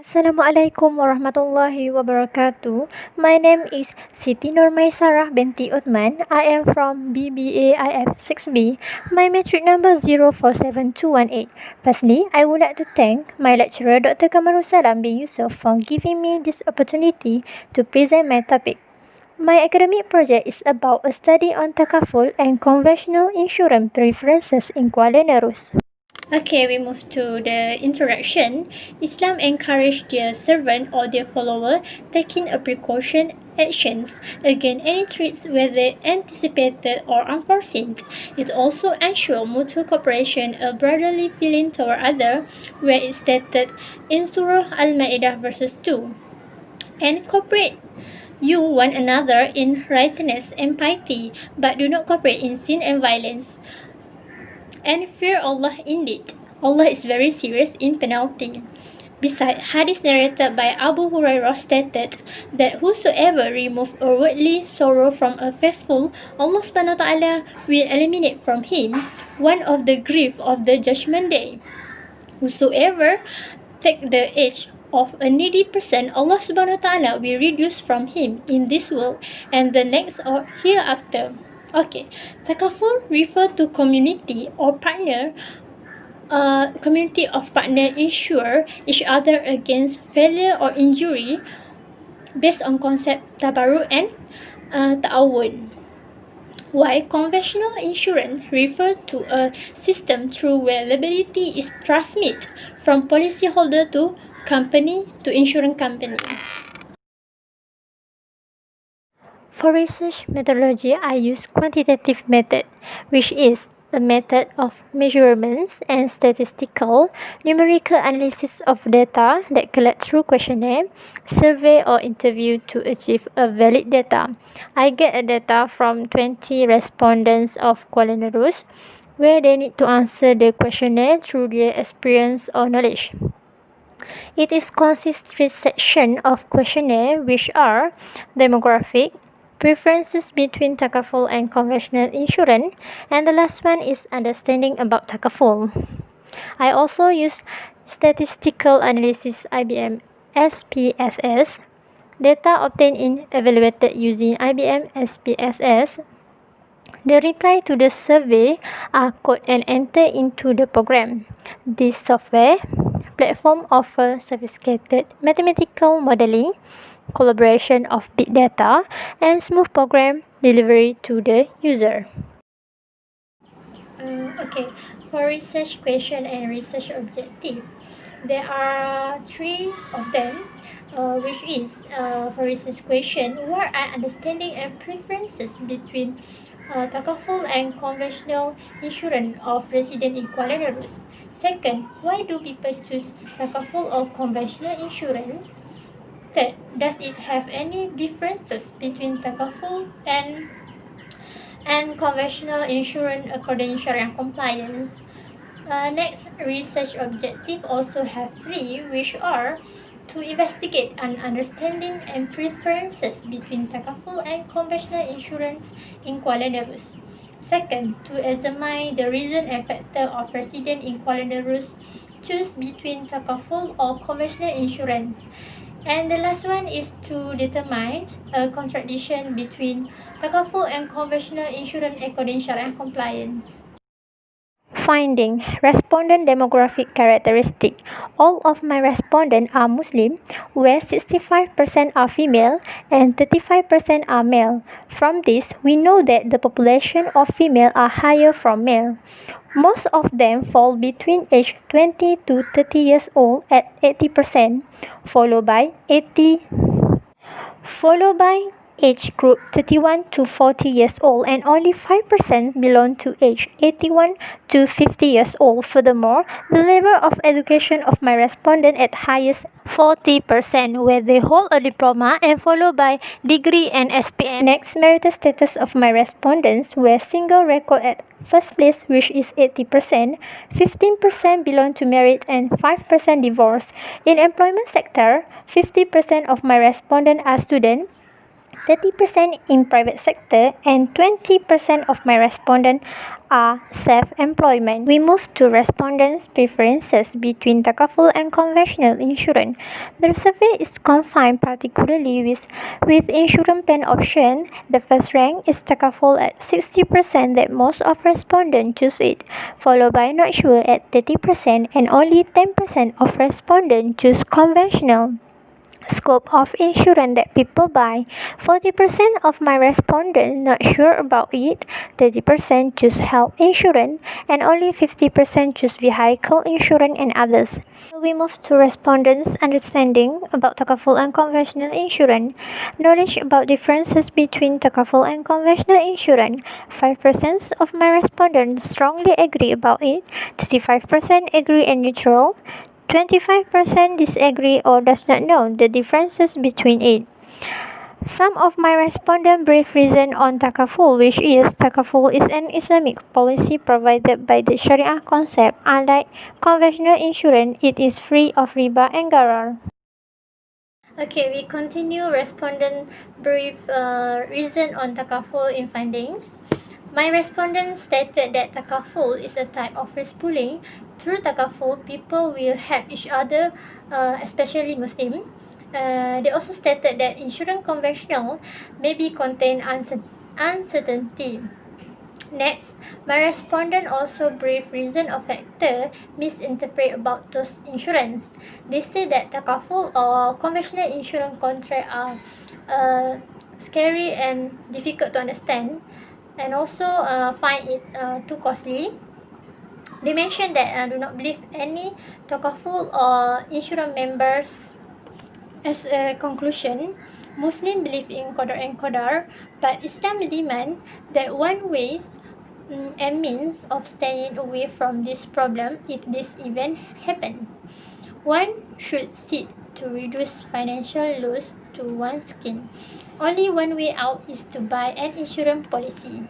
Assalamualaikum warahmatullahi wabarakatuh. My name is Siti Nurmaisarah binti Uthman. I am from BBAIF 6B. My metric number 047218. Firstly, I would like to thank my lecturer Dr. Kamarusalam bin Yusof for giving me this opportunity to present my topic. My academic project is about a study on Takaful and conventional insurance preferences in Kuala Nerus. Okay, we move to the introduction. Islam encouraged their servant or their follower taking a precaution actions against any threats whether anticipated or unforeseen. It also ensures mutual cooperation, a brotherly feeling toward other, where it stated in Surah Al-Ma'idah verses 2. And cooperate you one another in righteousness and piety, but do not cooperate in sin and violence. And fear Allah indeed. Allah is very serious in penalty. Besides, hadith narrated by Abu Hurairah stated that whosoever remove outwardly sorrow from a faithful, Allah subhanahu wa ta'ala will eliminate from him one of the grief of the judgment day. Whosoever take the age of a needy person, Allah subhanahu wa ta'ala will reduce from him in this world and the next or hereafter. Okay, Takaful refer to community or partner, community of partner insure each other against failure or injury based on concept tabarruk and ta'awun. While conventional insurance refer to a system through where liability is transmitted from policyholder to company to insurance company. For research methodology, I use quantitative method, which is a method of measurements and statistical numerical analysis of data that collect through questionnaire, survey or interview to achieve a valid data. I get a data from 20 respondents of Kuala Nerus, where they need to answer the questionnaire through their experience or knowledge. It is consists three sections of questionnaire, which are demographic, preferences between Takaful and conventional insurance, and the last one is understanding about Takaful. I also use statistical analysis IBM SPSS, data obtained in evaluated using IBM SPSS. The reply to the survey are coded and entered into the program. This software platform offers sophisticated mathematical modeling, collaboration of big data, and smooth program delivery to the user. Okay, for research question and research objective, there are three of them, which is for research question, what are understanding and preferences between Takaful and conventional insurance of resident in Kuala Nerus? Second, why do people choose Takaful or conventional insurance? Third, does it have any differences between Takaful and conventional insurance according Sharia compliance? Next, research objective also have three, which are to investigate an understanding and preferences between Takaful and conventional insurance in Kuala Nerus. Second, to examine the reason and factor of residents in Kuala Nerus choose between Takaful or conventional insurance. And the last one is to determine a contradiction between Takaful and conventional insurance according Sharia compliance. Finding respondent demographic characteristic. All of my respondents are Muslim, where 65% are female and 35% are male. From this, we know that the population of female are higher from male. Most of them fall between age 20 to 30 years old at 80%, followed by age group 31 to 40 years old, and only 5% belong to age 81 to 50 years old. Furthermore, the level of education of my respondent at highest 40%, where they hold a diploma, and followed by degree and SPM. Next, marital status of my respondents were single record at first place, which is 80%, 15% belong to married, and 5% divorced. In employment sector, 50% of my respondents are students, 30% in private sector, and 20% of my respondents are self-employment. We move to respondents' preferences between Takaful and conventional insurance. The survey is confined particularly with insurance plan option. The first rank is Takaful at 60% that most of respondents choose it, followed by not sure at 30% and only 10% of respondents choose conventional. Scope of insurance that people buy. 40% of my respondents not sure about it, 30% choose health insurance, and only 50% choose vehicle insurance and others. We move to respondents' understanding about Takaful and conventional insurance. Knowledge about differences between Takaful and conventional insurance. 5% of my respondents strongly agree about it, 35% agree and neutral, 25% disagree or does not know the differences between it. Some of my respondents brief reason on Takaful, which is Takaful is an Islamic policy provided by the Sharia concept. Unlike conventional insurance, it is free of riba and gharar. Okay, we continue respondent brief reason on Takaful in findings. My respondents stated that Takaful is a type of risk pooling. Through Takaful, people will help each other, especially Muslim. They also stated that insurance conventional maybe contain uncertainty. Next, my respondent also brief reason or factor misinterpret about those insurance. They say that Takaful or conventional insurance contract are scary and difficult to understand, and also find it too costly. They mentioned that do not believe any Takaful or insurance members. As a conclusion, Muslims believe in Qadar and Qadar, but Islam demands that one way and means of staying away from this problem if this event happen. One should seek to reduce financial loss to one's skin. Only one way out is to buy an insurance policy.